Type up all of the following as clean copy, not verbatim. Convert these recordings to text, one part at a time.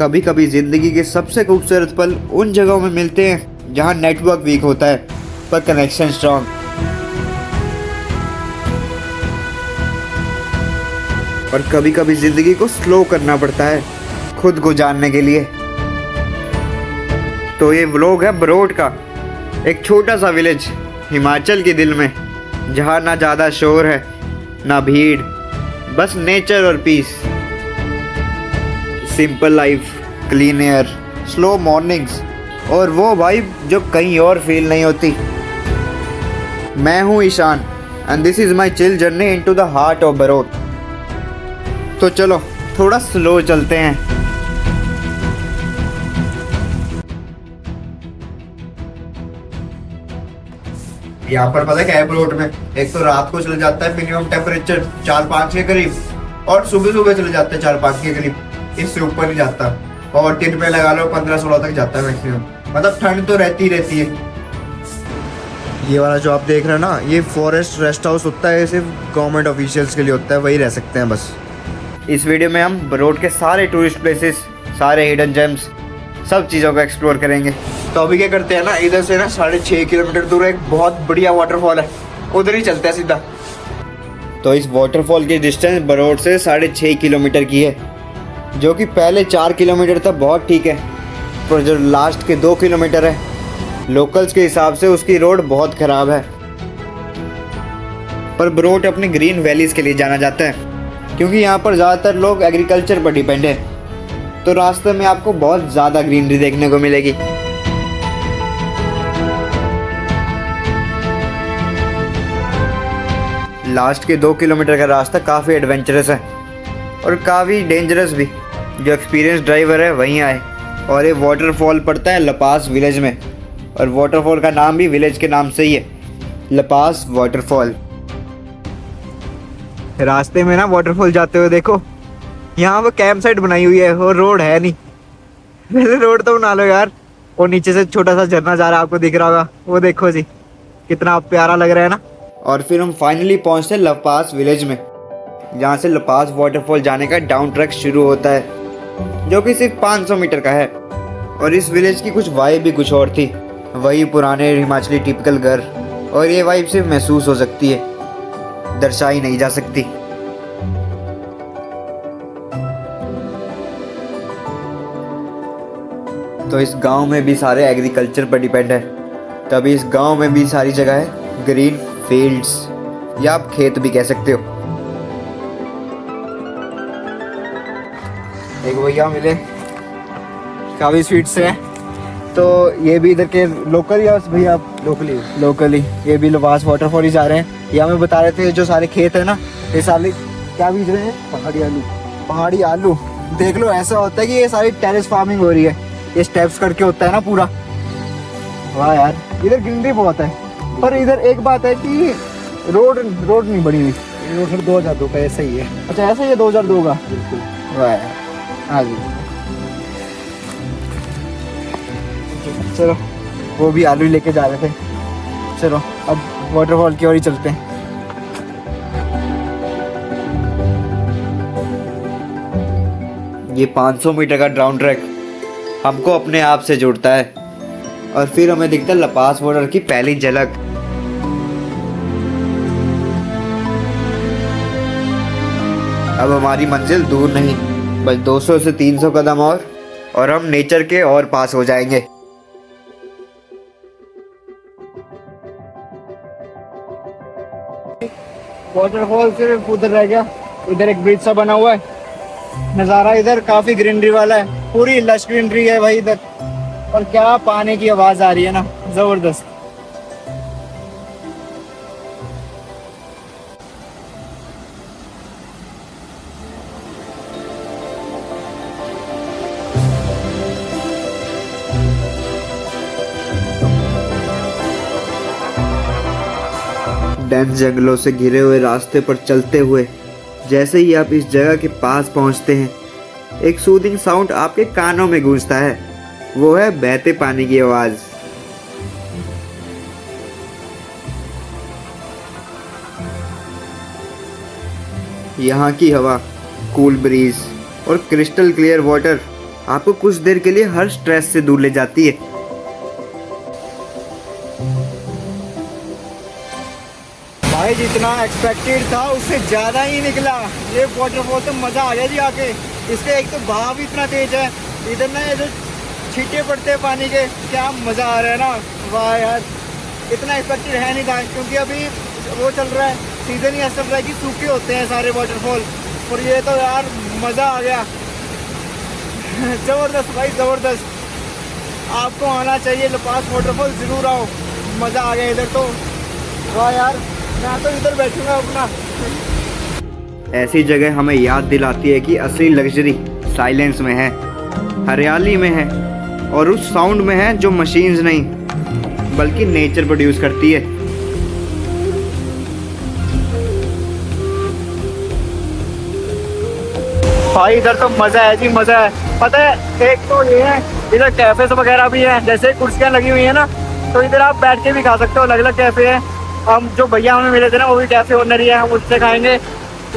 कभी कभी जिंदगी के सबसे खूबसूरत पल उन जगहों में मिलते हैं जहां नेटवर्क वीक होता है पर कनेक्शन स्ट्रांग। और कभी कभी जिंदगी को स्लो करना पड़ता है खुद को जानने के लिए। तो ये व्लॉग है बरोट का, एक छोटा सा विलेज हिमाचल के दिल में, जहाँ ना ज़्यादा शोर है ना भीड़, बस नेचर और peace. Simple life, clean air, slow mornings और वो वाइब जो कहीं और फील नहीं होती। मैं हूँ Ishaan and this is my chill journey into the heart of Barot. तो चलो थोड़ा स्लो चलते हैं। यहाँ पर पता क्या है बरोट में, एक तो रात को चले जाता है मिनिमम टेम्परेचर 4-5 के करीब, और सुबह सुबह चले जाते हैं 4-5 के करीब, इससे ऊपर नहीं जाता। और दिन में लगा लो 15-16 तक जाता है मैक्सिमम, मतलब ठंड तो रहती है। ये वाला जो आप देख रहे हो ना, ये फॉरेस्ट रेस्ट हाउस होता है, सिर्फ गवर्नमेंट ऑफिशियल्स के लिए होता है, वही रह सकते हैं बस। इस वीडियो में हम बरोट के सारे टूरिस्ट प्लेसेस, सारे हिडन जेम्स, सब चीज़ों को एक्सप्लोर करेंगे। तो अभी क्या करते हैं ना, इधर से ना 6.5 किलोमीटर दूर एक बहुत बढ़िया वाटरफॉल है, उधर ही चलते हैं सीधा। तो इस वाटरफॉल की डिस्टेंस बरोट से 6.5 किलोमीटर की है, जो कि पहले 4 किलोमीटर तक बहुत ठीक है, पर जो लास्ट के 2 किलोमीटर है लोकल्स के हिसाब से उसकी रोड बहुत ख़राब है। पर बरोट अपनी ग्रीन वैलीज़ के लिए जाना जाता है, क्योंकि यहाँ पर ज़्यादातर लोग एग्रीकल्चर पर डिपेंड है। तो रास्ते में आपको बहुत ज़्यादा ग्रीनरी देखने को मिलेगी। लास्ट के 2 किलोमीटर का रास्ता काफ़ी एडवेंचरस है और काफ़ी डेंजरस भी। जो एक्सपीरियंस ड्राइवर है वहीं आए। और ये वाटरफॉल पड़ता है लपास विलेज में, और वाटरफॉल का नाम भी विलेज के नाम से ही है, लपास वाटरफॉल। रास्ते में ना वाटरफॉल जाते हुए देखो, यहाँ पर कैंप साइट बनाई हुई है और रोड है नहीं। वैसे रोड तो बना लो यार। और नीचे से छोटा सा झरना जा रहा है, आपको दिख रहा होगा, वो देखो जी कितना प्यारा लग रहा है ना। और फिर हम फाइनली पहुँचते हैं लपास विलेज में, जहाँ से लपास वाटरफॉल जाने का डाउन ट्रैक शुरू होता है, जो कि सिर्फ 500 मीटर का है। और इस विलेज की कुछ वाइब भी कुछ और थी, वही पुराने हिमाचली टिपिकल घर। और ये वाइब सिर्फ महसूस हो सकती है, दर्शाई नहीं जा सकती। तो इस गांव में भी सारे एग्रीकल्चर पर डिपेंड है, तभी इस गांव में भी सारी जगह है ग्रीन फील्ड्स, या आप खेत भी कह सकते हो। एक भैया मिले, काफ़ी स्वीट से हैं। तो ये भी इधर के लोकल या भैया आप लोकली ये भी लपास वाटरफॉल ही जा रहे हैं। ये हमें बता रहे थे जो सारे खेत है ना, ये सारे क्या बीज रहे हैं, पहाड़ी आलू। देख लो, ऐसा होता है कि ये सारी टेरेस फार्मिंग हो रही है, ये स्टेप्स करके होता है ना पूरा। वाह यार, इधर ग्रीनरी बहुत है। पर इधर एक बात है कि रोड नहीं बनी हुई। रोड फिर 2002 का ऐसा ही है। अच्छा, ऐसा ही है 2002 का। बिल्कुल। वाह यार, हाँ जी। चलो, वो भी आलू लेके जा रहे थे। चलो अब वाटरफॉल की ओर ही चलते हैं। ये 500 मीटर का डाउन ट्रैक हमको अपने आप से जुड़ता है, और फिर हमें दिखता है लपास बॉर्डर की पहली झलक। अब हमारी मंजिल दूर नहीं, बस 200 से 300 कदम और हम नेचर के और पास हो जाएंगे। वाटरफॉल सिर्फ उधर रह गया, इधर एक ब्रिज सा बना हुआ है। नज़ारा इधर काफ़ी ग्रीनरी वाला है, पूरी लश ग्रीनरी है भाई इधर। और क्या पानी की आवाज़ आ रही है ना, ज़बरदस्त। डेंस जंगलों से घिरे हुए रास्ते पर चलते हुए जैसे ही आप इस जगह के पास पहुंचते हैं, एक सूदिंग साउंड आपके कानों में गूंजता है। वो है बहते पानी की आवाज़। यहाँ की हवा, कूल ब्रीज और क्रिस्टल क्लियर वाटर आपको कुछ देर के लिए हर स्ट्रेस से दूर ले जाती है। भाई जितना एक्सपेक्टेड था उससे ज़्यादा ही निकला। ये वाटरफॉल तो मज़ा आ गया जी आके। इसके एक तो बहाव भी इतना तेज है, इधर ना ये जो छींटे पड़ते हैं पानी के, क्या मज़ा आ रहा है ना। वाह यार, इतना एक्सपेक्टेड है नहीं था, क्योंकि अभी वो चल रहा है, सीज़न ही ऐसा चल रहा है कि सूखे होते हैं सारे वाटरफॉल। और ये तो यार मज़ा आ गया। ज़बरदस्त भाई, ज़बरदस्त। आपको आना चाहिए लपास वाटरफॉल, ज़रूर आओ, मज़ा आ गया इधर तो। वाह यार, मैं तो इधर बैठूंगा अपना। ऐसी जगह हमें याद दिलाती है कि असली लग्जरी साइलेंस में है, हरियाली में है, और उस साउंड में है जो मशीन्स नहीं बल्कि नेचर प्रोड्यूस करती है। भाई इधर तो मज़ा है जी, मज़ा है। पता है, एक तो ये है इधर कैफेज वगैरह भी हैं, जैसे कुर्सियाँ लगी हुई है ना, तो इधर आप बैठ के भी खा सकते हो। अलग अलग कैफे हैं। हम जो भैया हमें मिले थे ना, वो भी कैफे ओनर ही है, हम उससे खाएंगे।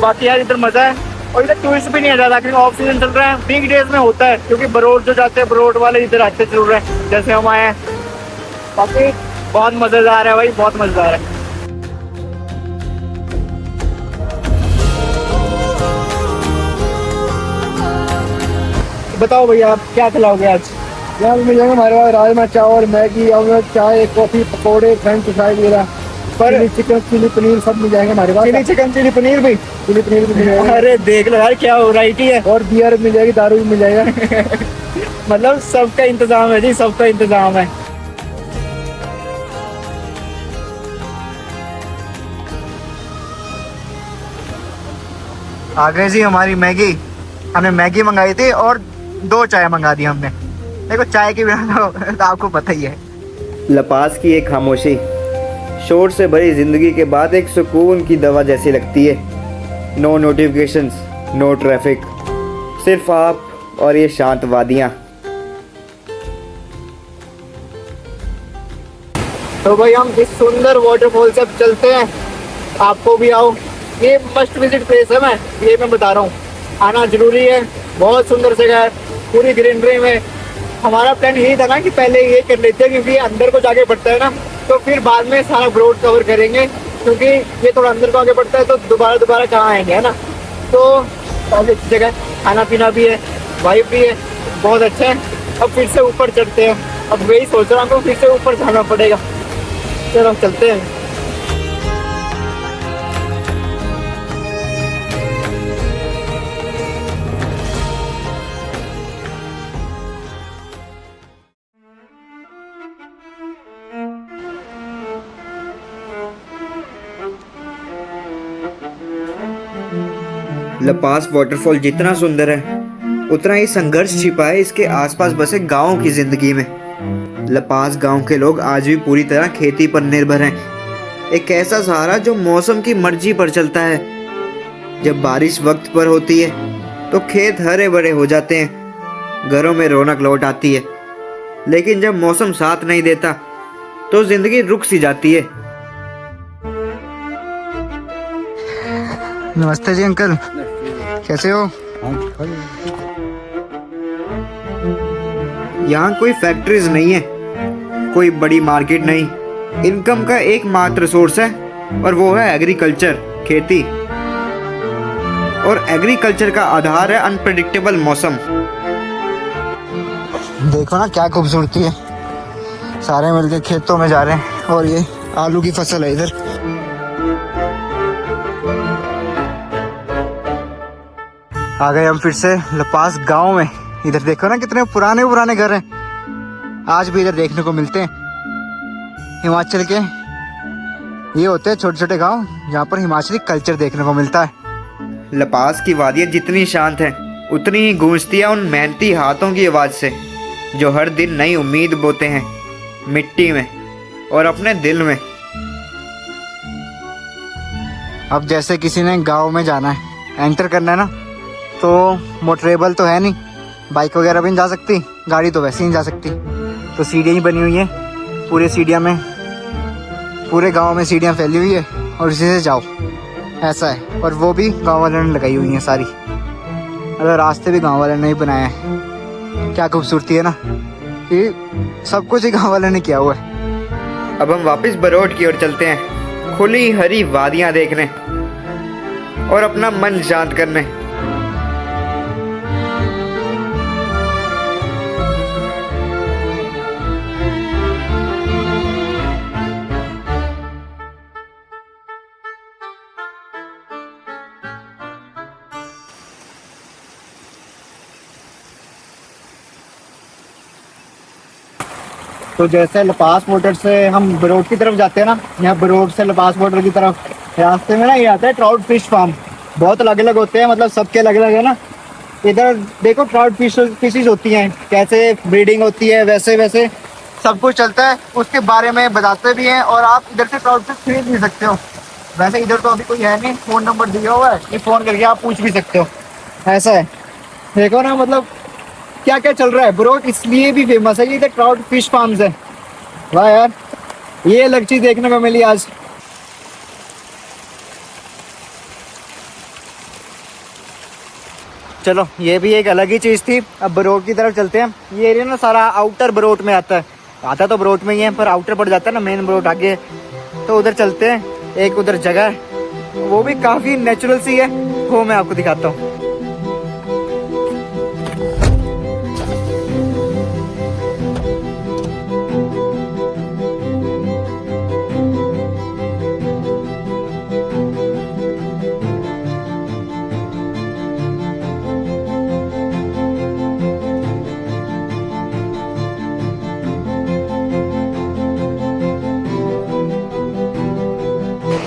बाकी यार इधर मज़ा है। और इधर टूरिस्ट भी नहीं है ज़्यादा, क्योंकि ऑफ सीजन चल रहा है। वीक डेज में होता है, क्योंकि बरोड जो जाते हैं, बरोड वाले इधर आते जरूर है, जैसे हम आए हैं। बाकी बहुत मज़ेदार है भाई, बहुत मज़ेदार है। बताओ भैया, आप क्या खिलाओगे आज? यहाँ मिल जाएंगे हमारे पास राजमा चावल, मैगी, ऑमलेट, चाय, कॉफी, पकौड़े, फ्रेंच फ्राई वगैरह, पर चिली चिकन, चिली पनीर सब मिल जाएंगे हमारे पास। चिली चिकन, चिली पनीर भी? चिली पनीर भी मिल जाएगा। अरे देख लो यार, क्या वैरायटी है। और बियर मिल जाएगी, दारू भी मिल जाएगा। मतलब सबका इंतजाम है जी, सबका इंतजाम है। आ गए जी हमारी मैगी। हमने मैगी मंगाई थी और 2 चाय मंगा दी हमने। देखो चाय के बिना तो आपको पता ही है। लपास की एक खामोशी शोर से भरी जिंदगी के बाद एक सुकून की दवा जैसी लगती है। नो नोटिफिकेशंस, नो ट्रैफिक, सिर्फ आप और ये शांत वादियाँ। तो भाई हम इस सुंदर वाटरफॉल से अब चलते हैं। आपको भी आओ, ये मस्ट विजिट प्लेस है, मैं बता रहा हूँ, आना जरूरी है। बहुत सुंदर जगह है, पूरी ग्रीनरी में। हमारा प्लान यही था ना कि पहले ये कर लेते हैं, क्योंकि अंदर को जाके पड़ता है ना, तो फिर बाद में सारा ब्रोड कवर करेंगे, क्योंकि ये थोड़ा अंदर को आगे पड़ता है, तो दोबारा कहाँ आएंगे, है ना। तो बहुत अच्छी जगह, खाना पीना भी है, वाइब भी है, बहुत अच्छा है। अब फिर से ऊपर चढ़ते हैं। अब वही सोच रहा हूँ, फिर से ऊपर जाना पड़ेगा। चलो हम चलते हैं। लपास वाटरफॉल जितना सुंदर है, उतना ही संघर्ष छिपा है इसके आसपास बसे गांवों की जिंदगी में। लपास गांव के लोग आज भी पूरी तरह खेती पर निर्भर हैं। एक ऐसा सहारा जो मौसम की मर्जी पर चलता है। जब बारिश वक्त पर होती है तो खेत हरे भरे हो जाते हैं, घरों में रौनक लौट आती है। लेकिन जब मौसम साथ नहीं देता तो जिंदगी रुक सी जाती है। नमस्ते जी अंकल, कैसे हो? यहाँ कोई फैक्ट्रीज नहीं है, कोई बड़ी मार्केट नहीं। इनकम का एकमात्र सोर्स है और वो है एग्रीकल्चर, खेती। और एग्रीकल्चर का आधार है अनप्रेडिक्टेबल मौसम। देखो ना क्या खूबसूरती है, सारे मिलके खेतों में जा रहे हैं। और ये आलू की फसल है इधर। आ गए हम फिर से लपास गांव में। इधर देखो ना कितने पुराने पुराने घर हैं, आज भी इधर देखने को मिलते हैं। हिमाचल के ये होते हैं छोटे छोटे गांव, जहाँ पर हिमाचली कल्चर देखने को मिलता है। लपास की वादियाँ जितनी शांत हैं, उतनी ही गूंजती है उन मेहनती हाथों की आवाज़ से, जो हर दिन नई उम्मीद बोते हैं मिट्टी में और अपने दिल में। अब जैसे किसी ने गांव में जाना है, एंटर करना है ना, तो मोटरेबल तो है नहीं, बाइक वगैरह भी नहीं जा सकती, गाड़ी तो वैसे ही नहीं जा सकती। तो सीढ़ियाँ ही बनी हुई हैं पूरे सीढ़ियाँ में, पूरे गांव में सीढ़ियाँ फैली हुई है, और इसी से जाओ, ऐसा है। और वो भी गांव वालों ने लगाई हुई हैं सारी। अगर रास्ते भी गांव वालों ने ही बनाए हैं, क्या खूबसूरती है ना, ये सब कुछ ही गाँव वाले ने किया हुआ है। अब हम वापस बरोट की ओर चलते हैं, खुली हरी वादियां देखने और अपना मन शांत करने। तो जैसे लपास वाटर से हम बरोट की तरफ जाते हैं ना, यहाँ बरोट से लपास वाटर की तरफ रास्ते में ना ये आता है ट्राउट फिश फार्म। बहुत अलग अलग होते हैं, मतलब सबके अलग अलग है ना। इधर देखो ट्राउट फिशेज होती हैं, कैसे ब्रीडिंग होती है, वैसे वैसे सब कुछ चलता है, उसके बारे में बताते भी हैं। और आप इधर से ट्राउट फिश खरीद भी सकते हो। वैसे इधर तो अभी कोई है नहीं, फ़ोन नंबर दिया हुआ है, ये फ़ोन करके आप पूछ भी सकते हो। ऐसा है, देखो ना, मतलब क्या क्या चल रहा है। बरोट इसलिए भी फेमस है कि इधर ट्राउट फिश फार्म्स है। वाह यार, ये अलग चीज देखने को मिली आज। चलो, ये भी एक अलग ही चीज थी। अब बरोट की तरफ चलते हैं। ये एरिया ना सारा आउटर बरोट में आता है। आता तो बरोट में ही है, पर आउटर पड़ जाता है ना, मेन बरोट आगे। तो उधर चलते हैं। एक उधर जगह है, वो भी काफी नेचुरल सी है, वो मैं आपको दिखाता हूँ।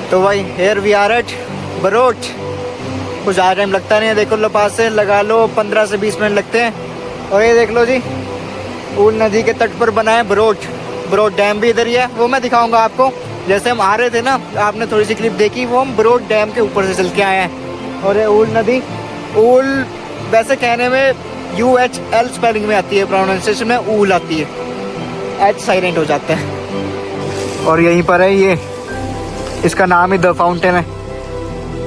तो भाई here we are at Barot. कुछ ज़्यादा टाइम लगता नहीं है, देखो लपास से लगा लो 15 से 20 मिनट लगते हैं। और ये देख लो जी, ऊल नदी के तट पर बना है बरोट। बरोट डैम भी इधर ही है, वो मैं दिखाऊंगा आपको। जैसे हम आ रहे थे ना, आपने थोड़ी सी क्लिप देखी, वो हम बरोट डैम के ऊपर से चल के आए हैं। और ये ऊल नदी, ऊल वैसे कहने में UHL स्पेलिंग में आती है, प्रोनाउंसिएशन में ऊल आती है, H साइलेंट हो जाता है। और यहीं पर है ये, इसका नाम ही द फाउंटेन है।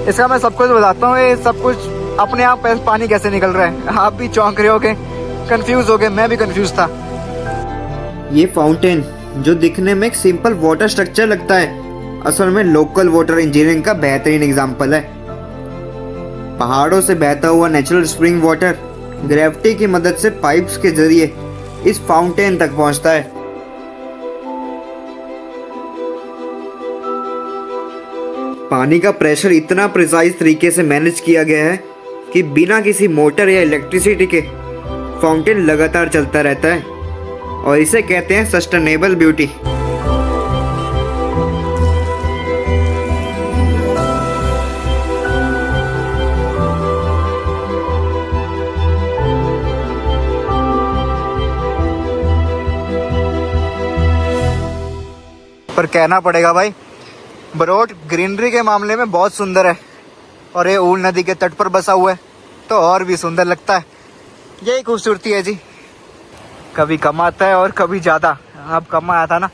इसका मैं सब कुछ बताता हूँ, ये सब कुछ अपने आप पानी कैसे निकल रहा है। आप भी चौंक रहे होगे, कंफ्यूज हो गए, मैं भी कंफ्यूज था। ये फाउंटेन जो दिखने में एक सिंपल वाटर स्ट्रक्चर लगता है, असल में लोकल वाटर इंजीनियरिंग का बेहतरीन एग्जाम्पल है। पहाड़ों से बहता हुआ नेचुरल स्प्रिंग वाटर ग्रेविटी की मदद से पाइप्स के जरिए इस फाउंटेन तक पहुंचता है। पानी का प्रेशर इतना प्रिसाइज तरीके से मैनेज किया गया है कि बिना किसी मोटर या इलेक्ट्रिसिटी के फाउंटेन लगातार चलता रहता है, और इसे कहते हैं सस्टेनेबल ब्यूटी। पर कहना पड़ेगा भाई, बरोट ग्रीनरी के मामले में बहुत सुंदर है। और ये ऊल नदी के तट पर बसा हुआ है, तो और भी सुंदर लगता है। यही खूबसूरती है जी, कभी कम आता है और कभी ज़्यादा। अब कम आया था ना,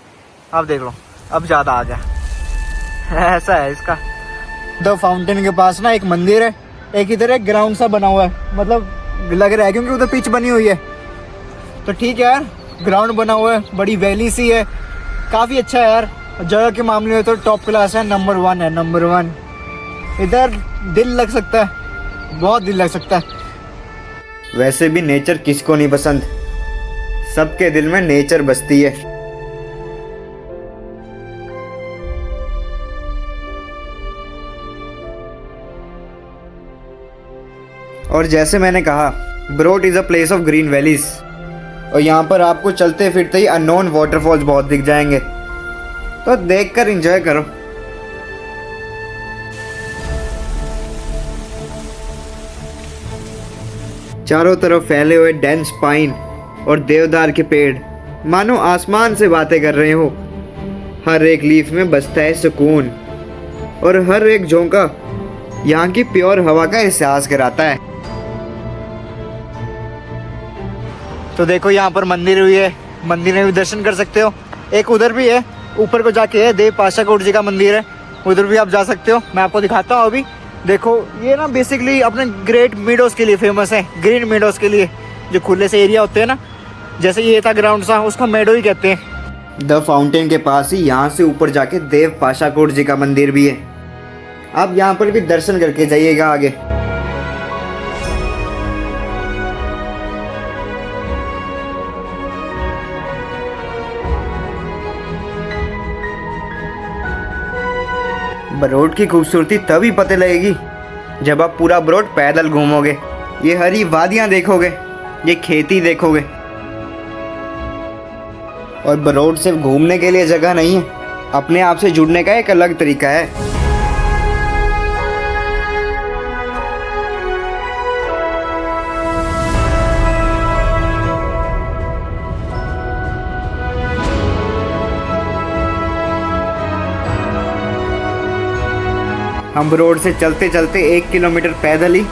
अब देख लो अब ज़्यादा आ गया। ऐसा है इसका। द फाउंटेन के पास ना एक मंदिर है, एक इधर एक ग्राउंड सा बना हुआ है, मतलब लग रहा है क्योंकि उधर पिच बनी हुई है। तो ठीक है यार, ग्राउंड बना हुआ है, बड़ी वैली सी है, काफ़ी अच्छा है यार। जगह के मामले में तो टॉप क्लास है, नंबर 1 है, नंबर 1। इधर दिल लग सकता है, बहुत दिल लग सकता है। वैसे भी नेचर किसको नहीं पसंद, सबके दिल में नेचर बसती है। और जैसे मैंने कहा, Barot is a place of green valleys, और यहाँ पर आपको चलते फिरते ही अननोन वाटरफॉल्स बहुत दिख जाएंगे, तो देखकर एंजॉय करो। चारों तरफ फैले हुए डेंस पाइन और देवदार के पेड़ मानो आसमान से बातें कर रहे हो। हर एक लीफ में बसता है सुकून, और हर एक झोंका यहाँ की प्योर हवा का एहसास कराता है। तो देखो यहाँ पर मंदिर भी है, मंदिर में भी दर्शन कर सकते हो। एक उधर भी है, ऊपर को जाके है, देव पाशा कोट जी का मंदिर है, उधर भी आप जा सकते हो। मैं आपको दिखाता हूँ अभी। देखो ये ना बेसिकली अपने ग्रेट मीडोज के लिए फेमस है, ग्रीन मीडोज के लिए। जो खुले से एरिया होते हैं ना, जैसे ये था ग्राउंड सा, उसको मेडो ही कहते हैं। द फाउंटेन के पास ही यहाँ से ऊपर जाके देव पाशाकोट जी का मंदिर भी है। आप यहाँ पर भी दर्शन करके जाइएगा आगे। बरोड की खूबसूरती तभी पता लगेगी जब आप पूरा बरोड पैदल घूमोगे, ये हरी वादियाँ देखोगे, ये खेती देखोगे। और बरोड सिर्फ घूमने के लिए जगह नहीं है, अपने आप से जुड़ने का एक अलग तरीका है। हम बरोड से चलते चलते 1 किलोमीटर पैदल ही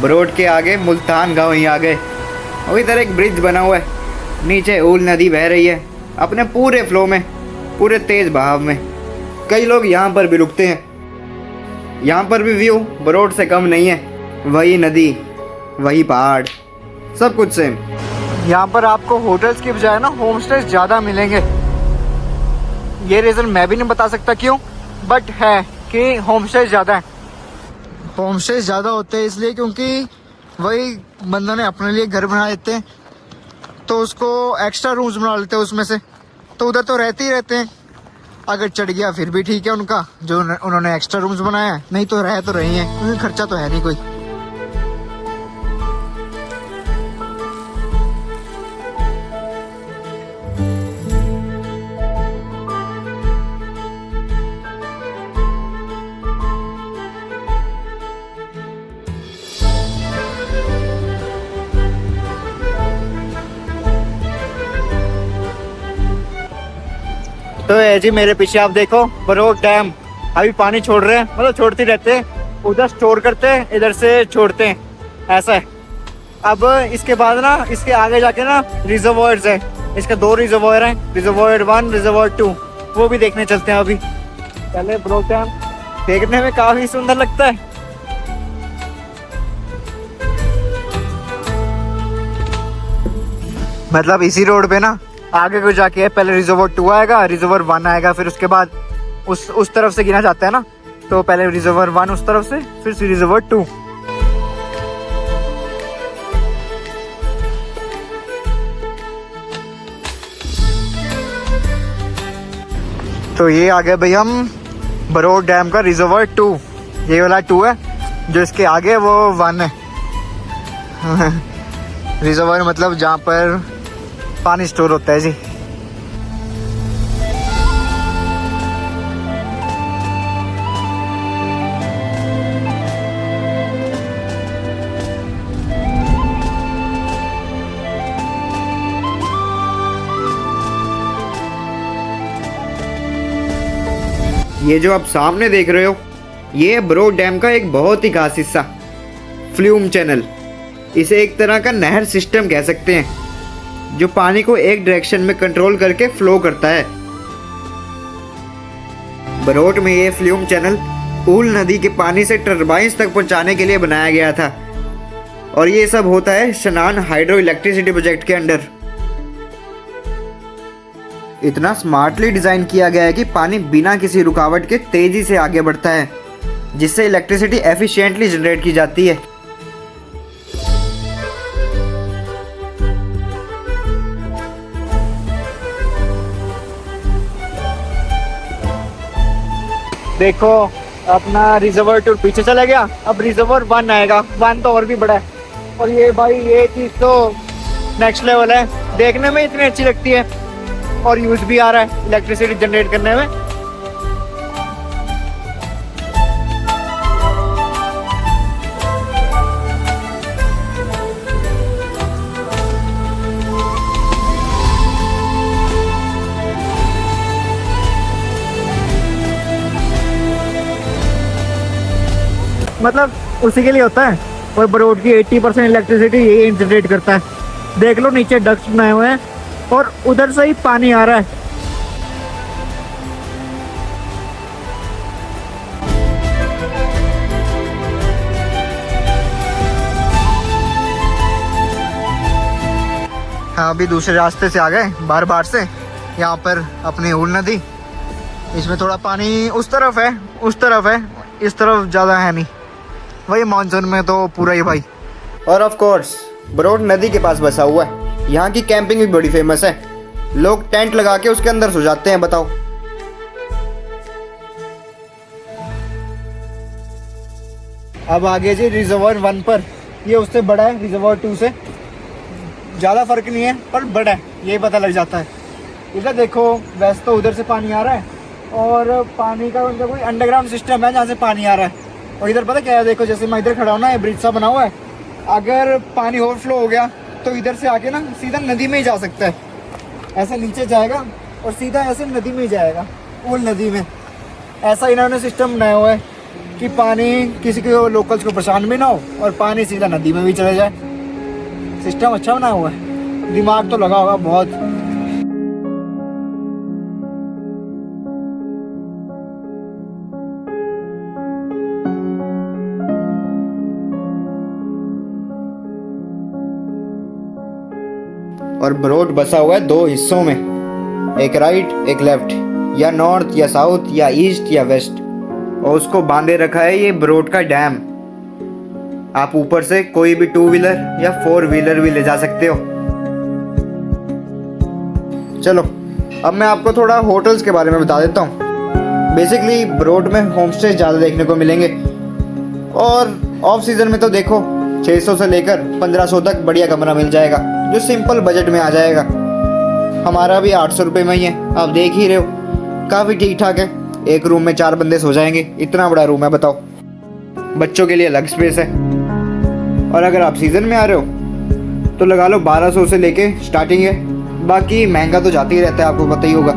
बरोड के आगे मुल्तान गांव ही आ गए। और इधर एक ब्रिज बना हुआ है, नीचे ऊल नदी बह रही है अपने पूरे फ्लो में, पूरे तेज बहाव में। कई लोग यहाँ पर भी रुकते हैं। यहाँ पर भी व्यू बरोड से कम नहीं है, वही नदी, वही पहाड़, सब कुछ सेम। यहाँ पर आपको होटल्स की बजाय ना होम स्टे ज़्यादा मिलेंगे। ये रीज़न मैं भी नहीं बता सकता क्यों, बट है कि होम स्टे ज़्यादा है। होम स्टे ज़्यादा होते हैं इसलिए क्योंकि वही बंदों ने अपने लिए घर बना लेते हैं, तो उसको एक्स्ट्रा रूम्स बना लेते हैं उसमें से, तो उधर तो रहते ही रहते हैं। अगर चढ़ गया फिर भी ठीक है उनका, जो उन्होंने एक्स्ट्रा रूम्स बनाया है, नहीं तो रह तो रही हैं, क्योंकि खर्चा तो है नहीं कोई। तो ये जी मेरे पीछे आप देखो बरोड डैम, अभी पानी छोड़ रहे हैं, मतलब छोड़ते रहते हैं, उधर स्टोर करते हैं, इधर से छोड़ते हैं, ऐसा है। अब इसके बाद ना, इसके आगे जाके ना रिजर्वॉयर्स है, इसके 2 रिजर्वॉयर हैं, रिजर्वॉयर 1, रिजर्वॉयर 2, वो भी देखने चलते हैं अभी। पहले बरोड डैम देखने में काफी सुंदर लगता है। मतलब इसी रोड पे ना आगे को जाके पहले रिजर्वॉयर 2 आएगा, रिजर्वॉयर 1 आएगा, फिर उसके बाद उस तरफ से गिना जाता है ना, तो पहले रिजर्वॉयर 1 उस तरफ से, फिर रिजर्वॉयर 2। तो ये आ गए भाई हम बरोड डैम का रिजर्वॉयर 2, ये वाला 2 है, जो इसके आगे वो 1 है। रिजर्वॉयर मतलब जहाँ पर पानी स्टोर होता है जी। ये जो आप सामने देख रहे हो, ये बरोड डैम का एक बहुत ही खास हिस्सा, फ्लूम चैनल। इसे एक तरह का नहर सिस्टम कह सकते हैं, जो पानी को एक डायरेक्शन में कंट्रोल करके फ्लो करता है। बरोड में ये फ्लूम चैनल ऊल नदी के पानी से टरबाइंस तक पहुंचाने के लिए बनाया गया था, और ये सब होता है शनान हाइड्रो इलेक्ट्रिसिटी प्रोजेक्ट के अंडर। इतना स्मार्टली डिजाइन किया गया है कि पानी बिना किसी रुकावट के तेजी से आगे बढ़ता है, जिससे इलेक्ट्रिसिटी एफिशिएंटली जनरेट की जाती है। देखो अपना रिजर्वॉयर 2 पीछे चला गया, अब रिजर्वॉयर 1 आएगा, 1 तो और भी बड़ा है। और ये भाई ये चीज़ तो नेक्स्ट लेवल है, देखने में इतनी अच्छी लगती है और यूज भी आ रहा है इलेक्ट्रिसिटी जनरेट करने में। मतलब उसी के लिए होता है, और बरोड की 80% इलेक्ट्रिसिटी यही जनरेट करता है। देख लो नीचे डक्ट्स बनाए हुए हैं और उधर से ही पानी आ रहा है। हाँ, अभी दूसरे रास्ते से आ गए बार से। यहाँ पर अपनी ऊल नदी, इसमें थोड़ा पानी उस तरफ है, इस तरफ ज़्यादा है नहीं। वही मानसून में तो पूरा ही भाई। और ऑफ कोर्स बरोट नदी के पास बसा हुआ है। यहाँ की कैंपिंग भी बड़ी फेमस है। लोग टेंट लगा के उसके अंदर सो जाते हैं। बताओ। अब आगे जी रिजर्वायर 1 पर, ये उससे बड़ा है रिजर्वायर 2 से। ज़्यादा फर्क नहीं है पर बड़ा है, यही पता लग जाता है। इधर देखो, वैसे तो उधर से पानी आ रहा है और पानी का उनका कोई अंडरग्राउंड सिस्टम है जहाँ से पानी आ रहा है। और इधर पता क्या है, देखो जैसे मैं इधर खड़ा हूँ ना, ये ब्रिज सा बना हुआ है। अगर पानी ओवरफ्लो हो गया तो इधर से आके ना सीधा नदी में ही जा सकता है। ऐसे नीचे जाएगा और सीधा ऐसे नदी में ही जाएगा, ऊल नदी में। ऐसा इन्होंने सिस्टम बनाया हुआ है कि पानी किसी को लोकल्स को परेशान भी ना हो और पानी सीधा नदी में भी चले जाए। सिस्टम अच्छा बना हुआ है, दिमाग तो लगा होगा बहुत। और बरोट बसा हुआ है 2 हिस्सों में, एक राइट एक लेफ्ट, या नॉर्थ या साउथ या ईस्ट या वेस्ट। और उसको बांधे रखा है ये बरोट का डैम। आप ऊपर से कोई भी 2 व्हीलर या 4 व्हीलर भी ले जा सकते हो। चलो अब मैं आपको थोड़ा होटल्स के बारे में बता देता हूँ। बेसिकली बरोट में होम स्टे ज़्यादा देखने को मिलेंगे और ऑफ सीजन में तो देखो 600 से लेकर 1500 तक बढ़िया कमरा मिल जाएगा, जो सिंपल बजट में आ जाएगा। हमारा भी 800 रुपये में ही है, आप देख ही रहे हो। काफ़ी ठीक ठाक है, एक रूम में 4 बंदे सो जाएंगे। इतना बड़ा रूम है, बताओ। बच्चों के लिए अलग स्पेस है। और अगर आप सीज़न में आ रहे हो तो लगा लो 1200 से लेके स्टार्टिंग है। बाकी महंगा तो जाते ही रहता है, आपको पता ही होगा।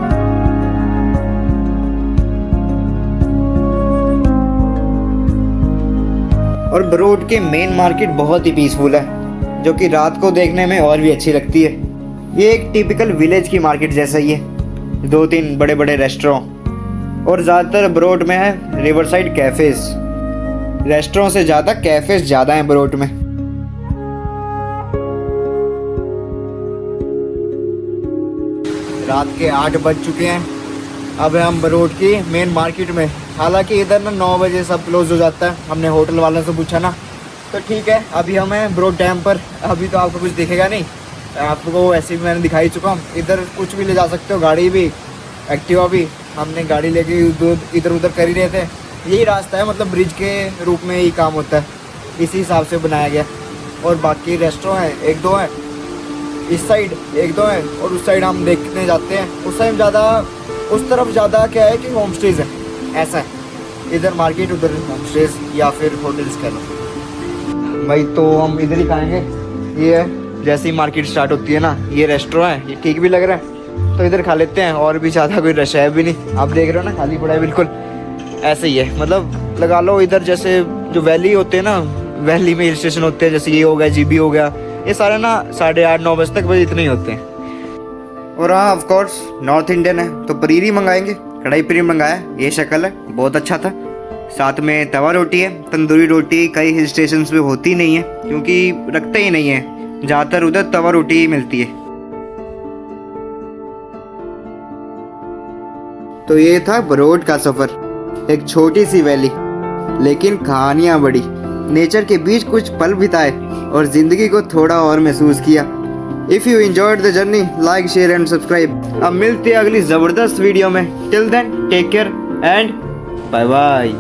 और बरोट के मेन मार्केट बहुत ही पीसफुल है, जो कि रात को देखने में और भी अच्छी लगती है। ये एक टिपिकल विलेज की मार्केट जैसा ही है। 2-3 बड़े बड़े रेस्टोरेंट और ज़्यादातर बरोट में है रिवर साइड कैफ़ेज़। रेस्टोरेंट से ज़्यादा कैफ़ेज़ ज़्यादा हैं बरोट में। रात के 8 बज चुके हैं। अब हम बरोट की मेन मार्केट में। हालांकि इधर ना 9 बजे सब क्लोज हो जाता है। हमने होटल वालों से पूछा ना, तो ठीक है। अभी हम हैं बरोट डैम पर। अभी तो आपको कुछ दिखेगा नहीं, आपको ऐसे भी मैंने दिखाई चुका हूँ। इधर कुछ भी ले जा सकते हो, गाड़ी भी, एक्टिवा भी। हमने गाड़ी लेके इधर उधर कर ही रहे थे। यही रास्ता है, मतलब ब्रिज के रूप में ही काम होता है, इसी हिसाब से बनाया गया। और बाकी रेस्टोरेंट हैं 1-2 हैं, इस साइड 1-2 हैं और उस साइड हम देखने जाते हैं। उस साइड ज़्यादा, उस तरफ ज़्यादा क्या है कि होम स्टेज है, ऐसा है। इधर मार्केट, उधर होम स्टेज या फिर होटल्स कह लो। भाई तो हम इधर ही खाएंगे। ये है, जैसे ही मार्केट स्टार्ट होती है ना, ये रेस्टोरेंट है, ये ठीक भी लग रहा है तो इधर खा लेते हैं। और भी ज़्यादा कोई रश है भी नहीं, आप देख रहे हो ना, खाली पड़ा है बिल्कुल। ऐसे ही है, मतलब लगा लो इधर जैसे जो वैली होते हैं ना, वैली में हिल स्टेशन होते हैं, जैसे ये हो गया, जीबी हो गया, ये सारे ना 8:30-9 बजे तक बस इतने ही होते हैं। और हाँ ऑफ कोर्स नॉर्थ इंडियन है तो पनीर ही मंगाएंगे। कढ़ाई पनीर मंगाया, ये शक्ल है, बहुत अच्छा था। साथ में तवा रोटी है, तंदूरी रोटी कई हिल स्टेशन पे होती नहीं है क्योंकि रखते ही नहीं है, ज़्यादातर उधर तवा रोटी ही मिलती है। तो ये था बरोट का सफ़र। एक छोटी सी वैली लेकिन कहानियाँ बड़ी, नेचर के बीच कुछ पल बिताए और ज़िंदगी को थोड़ा और महसूस किया। If you enjoyed the journey, like share and subscribe. अब मिलते हैं अगली ज़बरदस्त वीडियो में। Till then take care and bye bye.